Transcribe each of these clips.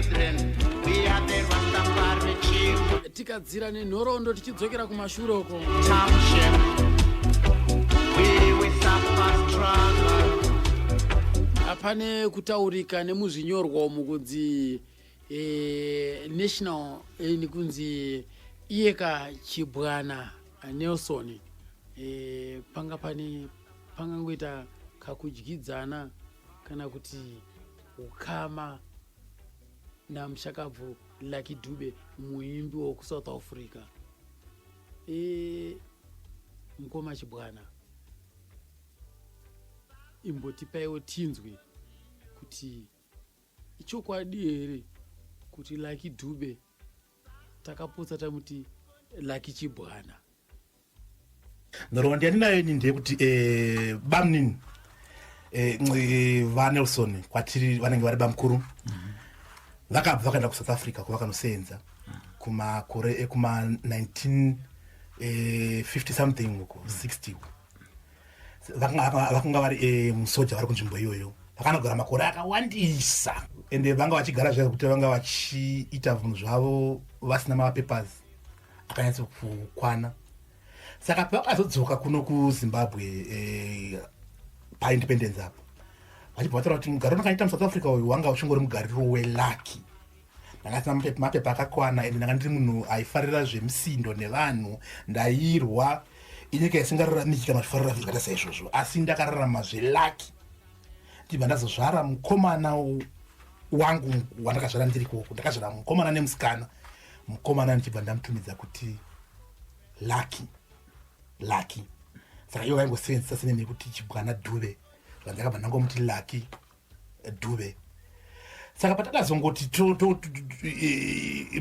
children. We are the Rastafari children. tikadzira nenhoroondo tichidzokera kumashure uko. Township. We will suffer struggle. Pane kutaurika nemuzvinyorwa umu kunzi national kunzi Iyeka Chibwana Nelson pangangoita kakudyidzana kana kuti ukama namushakabvu Lucky Dube muimbi woku South Africa. Mukoma Chibwana imbotipaiwo tinzwi kuti ichokwadi here kuti Lucky Dube takaputsa tamuti Lucky Chibwana. Nhoroondo yandinayo ini ndeyekuti bamnini vaNelson kwatiri vanenge vari bamukuru vakabva vakaenda kuSouth Africa kwavakanosenza kumakore ekuma 1950 something uko 60 vakanga vari musoja vari kunzvimbo iyoyo vakanogara makore akawandisa ende vanga vachigara zvavo kuti vanga vachiita vinhu zvavo vasina mapapers akanyatsa kukwana. Saka pavakazodzoka kuno kuZimbabwe paindependence apo vachibva vataura kuti mugariro ndakaita muSouth Africa uyu wanga uchingori mugariro weLucky. Ndakasina mapepa akakwana ende ndanga ndiri munhu aifarira zvemusindo nevanhu ndairwa inyika isingararamisiki kana vachifarira zvakaita saizvozvo asi ndakararama zveLucky. Ndibva ndazozvara mukomana wangu wandakazvara ndiri ikoko ndakazvara mukomana nemusikana. Mukomana ndichibva ndamutumidza kuti Lucky. Saka ivo vaingosenzesa sene nekuti Chibwana Dube vandakabva ndangomuti Lucky Dube. Saka patakazongoti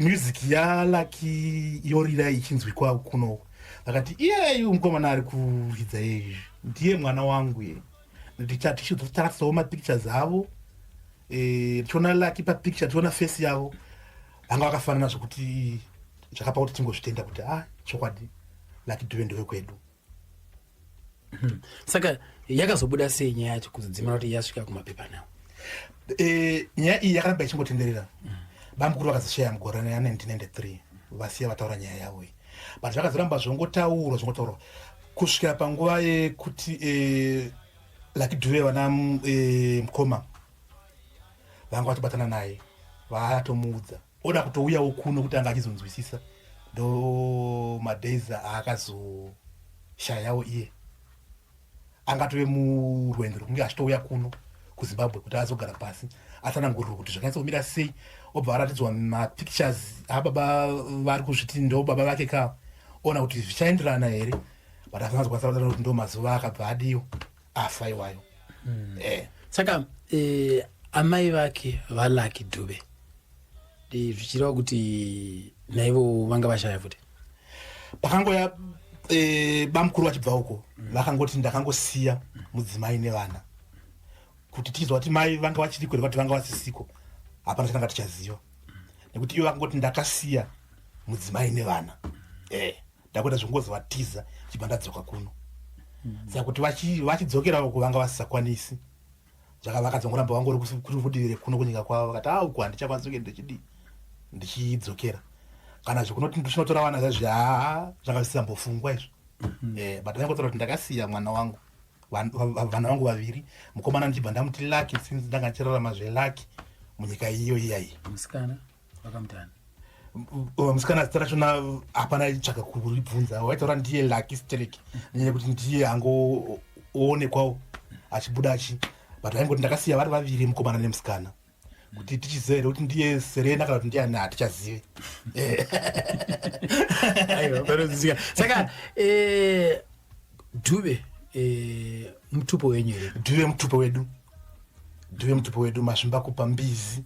music yaLucky yorira ichinzwikwa kuno vakati iyeyu mukomana ari kuridza izvi ndiye mwana wangu ye. Tichizotaratsawo mapictures avo tichiona Lucky papicture tichiona face yavo vanga vakafanana zvokuti zvakapa kuti tingozvitenda kuti chokwadi Lucky Dube ndewekwedu. Saka yakazobuda sei nyaya yacho kuzodzimara kuti yasvika kumapepa nawo? Nyaya iyi yakaramba ichingotenderera. Bamukuru vakazoshaya mugore ra1993 vasiya vataura nyaya yavo iyi. But zvakazoramba zvongotaurwa kusvikira panguva yekuti Lucky Dube vana mukoma vanga vatobatana naye vatomuudza oda kutouyawo kuno kuti anga achizonzwisisa. Ndo madays akazoshayawo iye angatove murwendo rwokunge achitouya kuno kuZimbabwe kuti azogara pasi atsanangurirwe kuti zvakanyatsa kumira sei. Obva aratidzwa mapictures ababa vari kuzviti ndo baba vake ka ona kuti zvichaenderana here but asingazokwanisa kuti ndo mazuva akabva adiyo afa iwayo. Saka amai vake vaLucky Dube zvichireva kuti naivo vanga vashaya futi. Pakangoya bamukuru vachibva uko vakangoti ndakangosiya mudzimai nevana kuti tizwa kuti mai vanga vachiriko kuti vanga vasisiko hapana chandanga tichaziva nekuti ivo vakangoti ndakasiya mudzimai nevana ndakuita zvongozovatiza chibva ndadzoka kuno. Saka kuti vachidzokera uko vanga vasisakwanisi zvaka vakadzongoramba vangori kudivire kuno kunyika kwavo vakati uku handichakwanisi kuenda ndichidzokera kana zvokunoti ndinotora vana zvanga zvisambofungwa izvo. But vangotaura kuti ndakasiya mwana wangu vana vangu vaviri mukomana ndichibva ndamuti Lucky since ndanga ndichirarama zveLucky munyika iyo iyayi. Musikana vakamutana musikana zita rachona hapana tsvaka kuribvunza waitaura ndiye Lucky Stereki nenyaya kuti ndiye angoonekwawo achibuda but vaingoti ndakasiya vari vaviri mukomana nemusikana kuti tichiziva here kuti ndiye Serena kana kuti ndiye hatichazive. Saka Dube mutupo wenyu here? Dube mutupo wedu mazvimba kupa mbizi.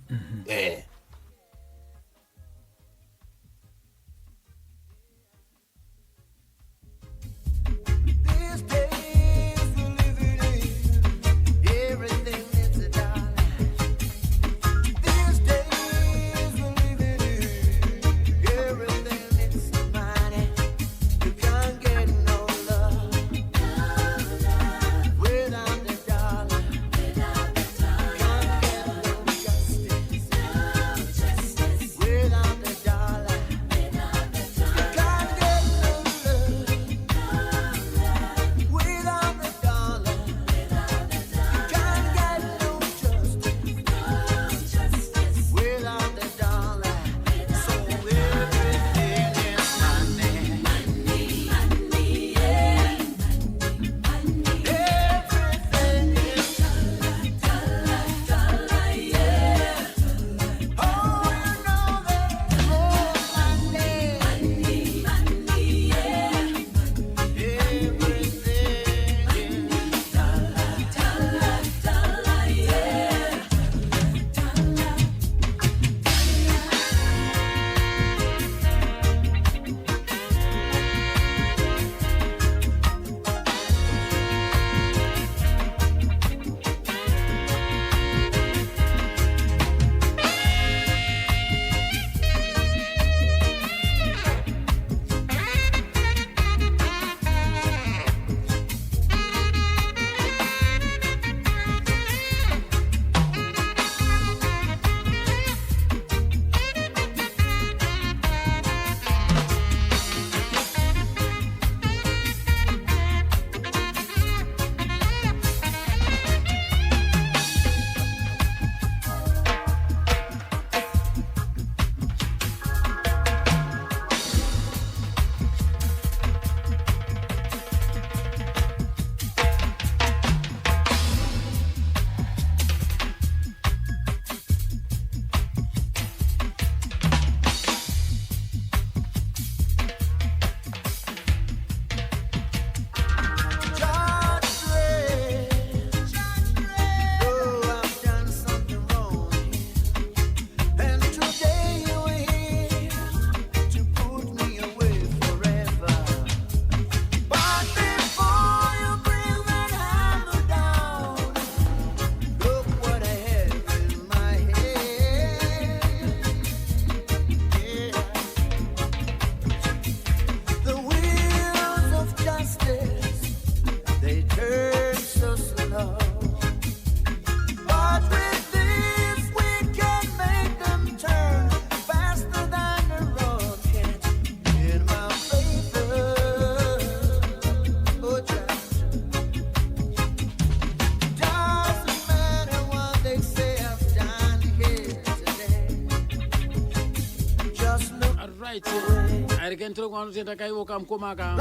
right arikentiro kwanotenda kaivoka mukomaka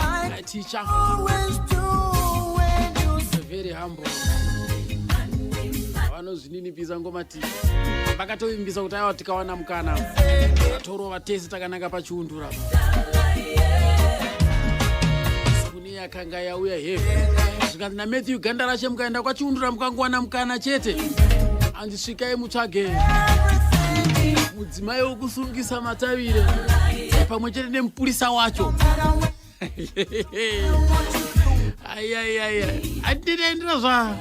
teacher very humble vanozvininipisa ngomati vakatoimbisa kuti aiwa tikawana mukana atorova tese takananga pachiundura kune yakanga yauya hefe zvikanzi namatthew gandarashe mukaenda kwachiundura mukangowana mukana chete andisvikai mutsvage mudzimai wokusungisa matavire pamwe chete nemupurisa wacho andinoendera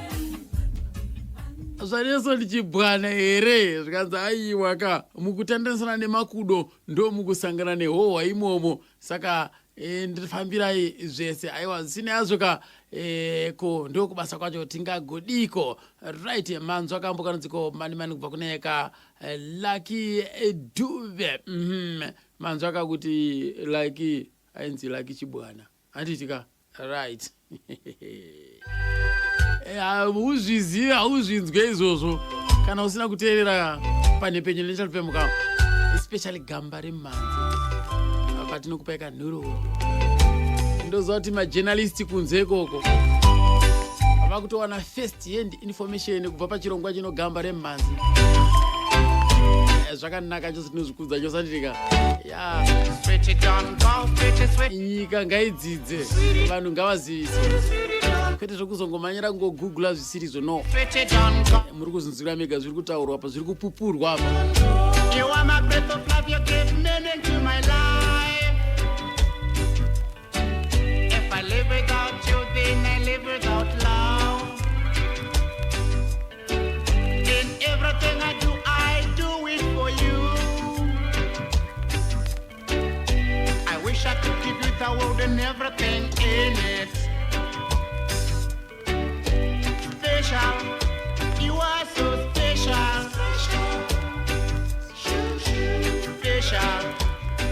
zvaneso ndichibwana here zvikanzi aiwaka mukutandanisana nemakudo ndo mukusangana nehohwa imomo saka ndifambirai zvese aiwa zvisine yazvoka ko ndo kubasa kwacho tingagodiko right manzwa akambokanonziko mani kubva kuneka Lucky Dube manzwa akakuti Lucky ainzi Lucky chibwana handitika right hauzviziva hauzvinzwe izvozvo kana usina kuteerera pane penye nechalipemuka especially gamba remanzi patinokupai kanhuro ndoziva kuti majournalist kunze ikoko ava kutowana first hand information kubva pachirongwa chino gamba remanzi zvakanaka chose tinozvikudza chosanditika nyika ngaidzidze vanhu ngavazivise kwete zvokuzongomanyira kungogoogla zvisirizvo no muri kuzinzira mega zviri kutaurwa apa zviri kupupurwa apa And everything in it special, you are so special, special,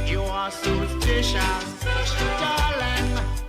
you are so special, darling.